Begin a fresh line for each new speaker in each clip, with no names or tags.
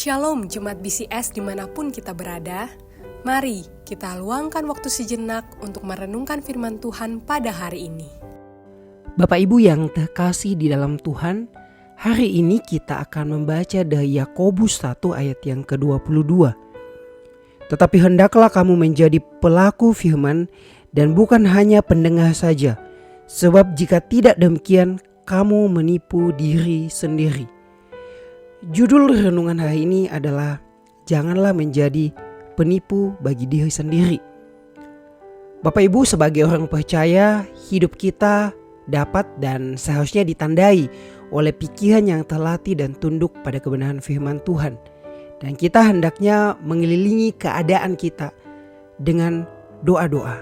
Shalom Jemaat BCS dimanapun kita berada. Mari kita luangkan waktu sejenak untuk merenungkan firman Tuhan pada hari ini.
Bapak Ibu yang terkasih di dalam Tuhan, hari ini kita akan membaca dari Yakobus 1 ayat yang ke-22. Tetapi hendaklah kamu menjadi pelaku firman dan bukan hanya pendengar saja, sebab jika tidak demikian kamu menipu diri sendiri. Judul renungan hari ini adalah janganlah menjadi penipu bagi diri sendiri. Bapak Ibu, sebagai orang percaya, hidup kita dapat dan seharusnya ditandai oleh pikiran yang terlatih dan tunduk pada kebenaran firman Tuhan. Dan kita hendaknya mengelilingi keadaan kita dengan doa-doa.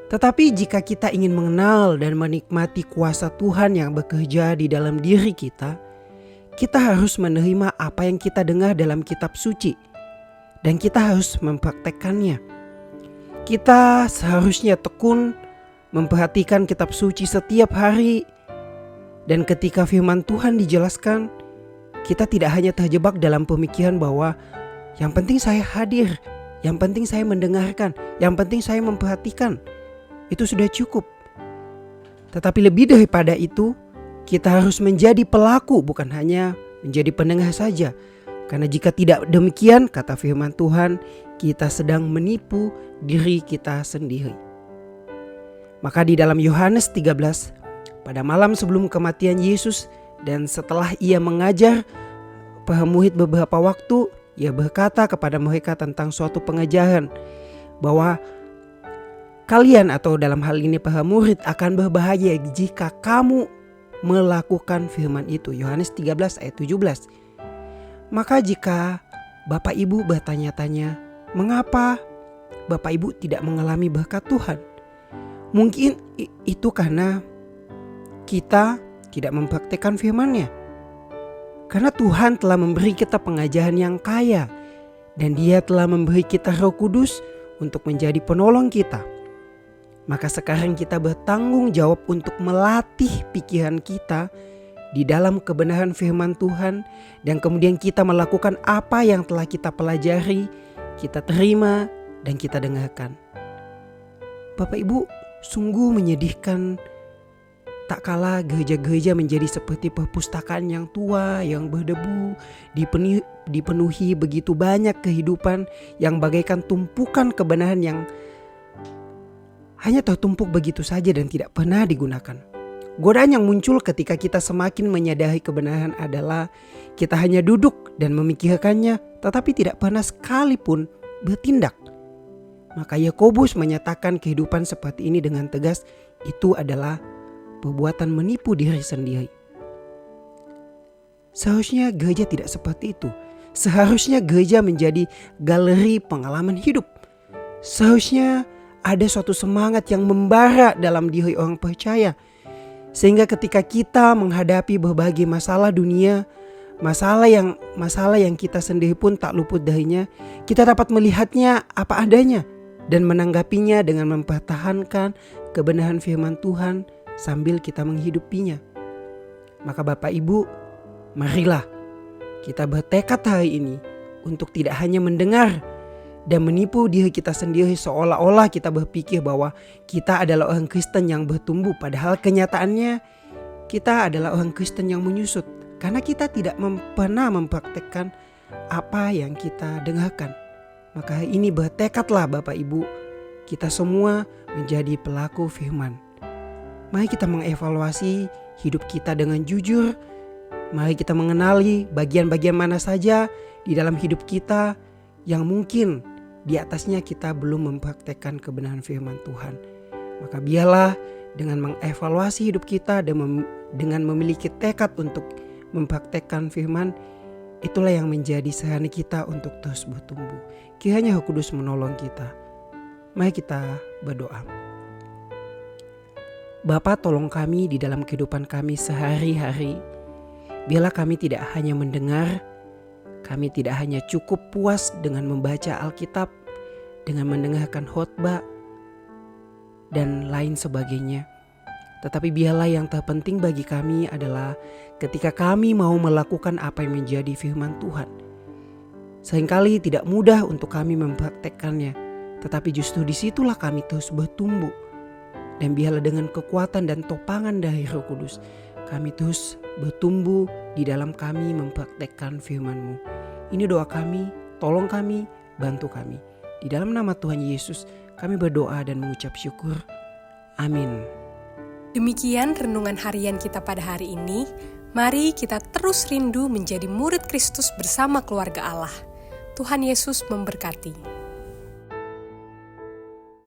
Tetapi jika kita ingin mengenal dan menikmati kuasa Tuhan yang bekerja di dalam diri kita harus menerima apa yang kita dengar dalam kitab suci. Dan kita harus mempraktekkannya. Kita seharusnya tekun memperhatikan kitab suci setiap hari. Dan ketika firman Tuhan dijelaskan, kita tidak hanya terjebak dalam pemikiran bahwa yang penting saya hadir, yang penting saya mendengarkan, yang penting saya memperhatikan. Itu sudah cukup. Tetapi lebih daripada itu, kita harus menjadi pelaku, bukan hanya menjadi pendengar saja. Karena jika tidak demikian, kata firman Tuhan, kita sedang menipu diri kita sendiri. Maka di dalam Yohanes 13, pada malam sebelum kematian Yesus dan setelah ia mengajar para murid beberapa waktu, ia berkata kepada mereka tentang suatu pengajaran bahwa kalian, atau dalam hal ini para murid, akan berbahaya jika kamu melakukan firman itu. Yohanes 13 ayat 17. Maka jika Bapak Ibu bertanya-tanya, mengapa Bapak Ibu tidak mengalami berkat Tuhan? Mungkin itu karena kita tidak mempraktikkan firman-Nya. Karena Tuhan telah memberi kita pengajaran yang kaya, dan Dia telah memberi kita Roh Kudus untuk menjadi penolong kita. Maka sekarang kita bertanggung jawab untuk melatih pikiran kita di dalam kebenaran firman Tuhan. Dan kemudian kita melakukan apa yang telah kita pelajari, kita terima dan kita dengarkan. Bapak Ibu, sungguh menyedihkan tak kala gereja-gereja menjadi seperti perpustakaan yang tua, yang berdebu, dipenuhi begitu banyak kehidupan yang bagaikan tumpukan kebenaran yang hanya tertumpuk begitu saja dan tidak pernah digunakan. Godaan yang muncul ketika kita semakin menyadari kebenaran adalah kita hanya duduk dan memikirkannya, tetapi tidak pernah sekalipun bertindak. Maka Yakobus menyatakan kehidupan seperti ini dengan tegas, itu adalah perbuatan menipu diri sendiri. Seharusnya gereja tidak seperti itu. Seharusnya gereja menjadi galeri pengalaman hidup. Seharusnya ada suatu semangat yang membara dalam diri orang percaya. Sehingga ketika kita menghadapi berbagai masalah dunia, masalah yang kita sendiri pun tak luput darinya, kita dapat melihatnya apa adanya dan menanggapinya dengan mempertahankan kebenaran firman Tuhan sambil kita menghidupinya. Maka Bapak Ibu, marilah kita bertekad hari ini untuk tidak hanya mendengar dan menipu diri kita sendiri seolah-olah kita berpikir bahwa kita adalah orang Kristen yang bertumbuh. Padahal kenyataannya kita adalah orang Kristen yang menyusut. Karena kita tidak pernah mempraktekkan apa yang kita dengarkan. Maka hari ini bertekadlah Bapak Ibu, kita semua menjadi pelaku firman. Mari kita mengevaluasi hidup kita dengan jujur. Mari kita mengenali bagian-bagian mana saja di dalam hidup kita yang mungkin di atasnya kita belum mempraktekkan kebenaran firman Tuhan. Maka biarlah dengan mengevaluasi hidup kita dan dengan memiliki tekad untuk mempraktekkan firman, itulah yang menjadi sehari kita untuk terus bertumbuh. Kiranya Roh Kudus menolong kita. Mari kita berdoa. Bapa, tolong kami di dalam kehidupan kami sehari-hari. Biarlah kami tidak hanya mendengar, kami tidak hanya cukup puas dengan membaca Alkitab, dengan mendengarkan khotbah dan lain sebagainya. Tetapi biarlah yang terpenting bagi kami adalah ketika kami mau melakukan apa yang menjadi firman Tuhan. Seringkali tidak mudah untuk kami mempraktekkannya, tetapi justru disitulah kami terus bertumbuh. Dan biarlah dengan kekuatan dan topangan dari Roh Kudus, kami terus bertumbuh di dalam kami mempraktekkan firman-Mu. Ini doa kami, tolong kami, bantu kami. Di dalam nama Tuhan Yesus kami berdoa dan mengucap syukur. Amin.
Demikian renungan harian kita pada hari ini. Mari kita terus rindu menjadi murid Kristus bersama keluarga Allah. Tuhan Yesus memberkati.